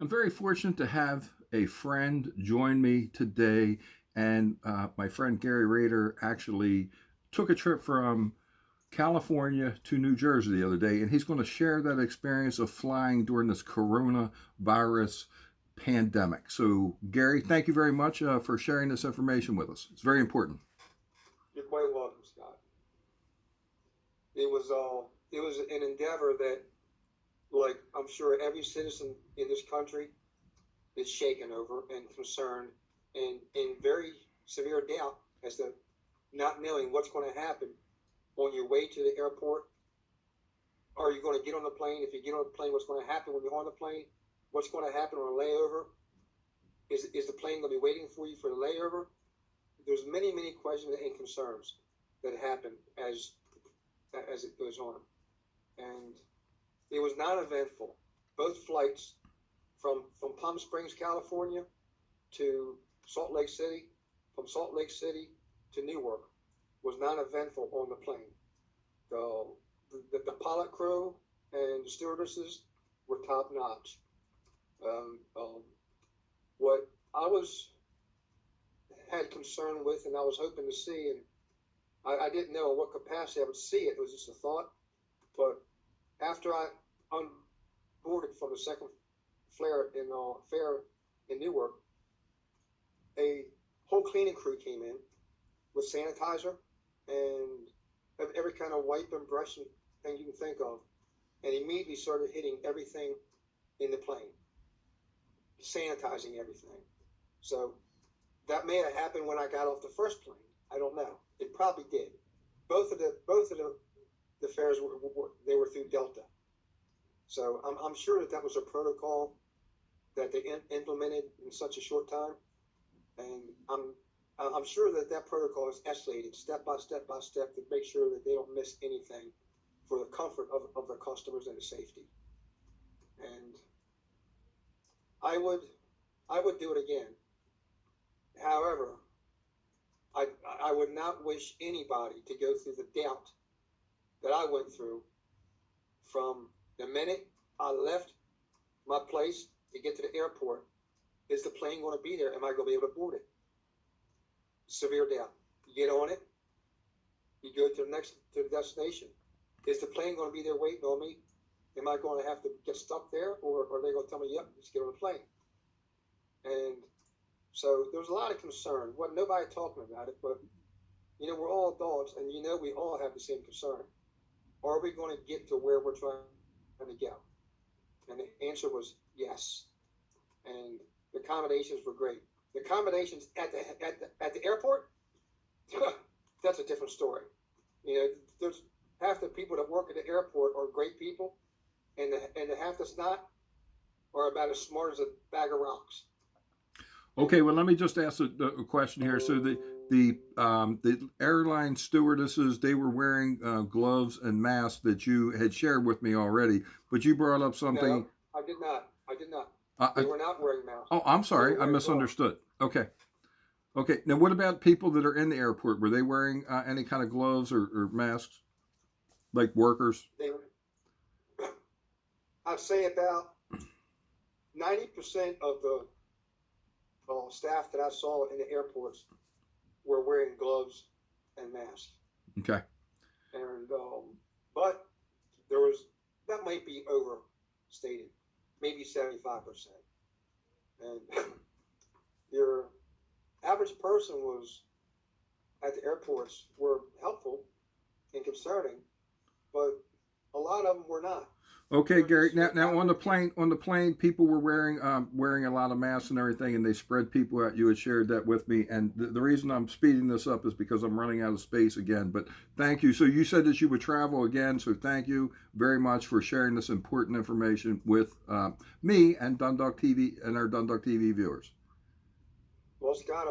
I'm very fortunate to have a friend join me today, and my friend Gary Rader actually took a trip from California to New Jersey the other day, and he's going to share that experience of flying during this coronavirus pandemic. So, Gary, thank you very much for sharing this information with us. It's very important. You're quite welcome, Scott. It was an endeavor that, like I'm sure every citizen in this country is shaken over and concerned and in very severe doubt as to not knowing what's going to happen on your way to the airport. Are you going to get on the plane? If you get on the plane, what's going to happen when you're on the plane? What's going to happen on a layover? Is the plane going to be waiting for you for the layover? There's many questions and concerns that happen as it goes on, and it was not eventful. Both flights from Palm Springs, California, to Salt Lake City, from Salt Lake City to Newark, was not eventful on the plane. The pilot crew and the stewardesses were top notch. What I had concern with, and I was hoping to see, and I didn't know in what capacity I would see it. It was just a thought. But after I unboarded from the second fare in Newark, a whole cleaning crew came in with sanitizer and every kind of wipe and brush and thing you can think of, and immediately started hitting everything in the plane, sanitizing everything. So that may have happened when I got off the first plane. I don't know. It probably did. Both of the fares were through Delta. So I'm sure that was a protocol that they implemented in such a short time, and I'm sure that protocol is escalated step by step to make sure that they don't miss anything for the comfort of their customers and the safety. And I would do it again. However, I would not wish anybody to go through the doubt that I went through from the minute I left my place to get to the airport. Is the plane going to be there? Am I going to be able to board it? Severe doubt. You get on it, you go to the destination. Is the plane going to be there waiting on me? Am I going to have to get stuck there, or are they going to tell me, yep, let's get on the plane? And so there was a lot of concern. Wasn't nobody talking about it, but we're all adults, and we all have the same concern. Are we going to get to where we're trying to go? And the answer was yes. And the accommodations were great. The accommodations at the airport, that's a different story. There's half the people that work at the airport are great people, and the half that's not are about as smart as a bag of rocks. Okay, well, let me just ask a question here. So the airline stewardesses, they were wearing gloves and masks that you had shared with me already, but you brought up something. No, I did not. They were not wearing masks. Oh, I'm sorry, I misunderstood. Gloves. Okay. Now, what about people that are in the airport? Were they wearing any kind of gloves or masks, like workers? I'd say about 90% of the staff that I saw in the airports were wearing gloves and masks. Okay. And but that might be overstated, maybe 75%. And your average person was at the airports were helpful and concerning, but a lot of them were not. Okay, Gary. Now on the plane, people were wearing a lot of masks and everything, and they spread people out. You had shared that with me, and the reason I'm speeding this up is because I'm running out of space again. But thank you. So you said that you would travel again. So thank you very much for sharing this important information with me and Dundalk TV and our Dundalk TV viewers. Well, Scott,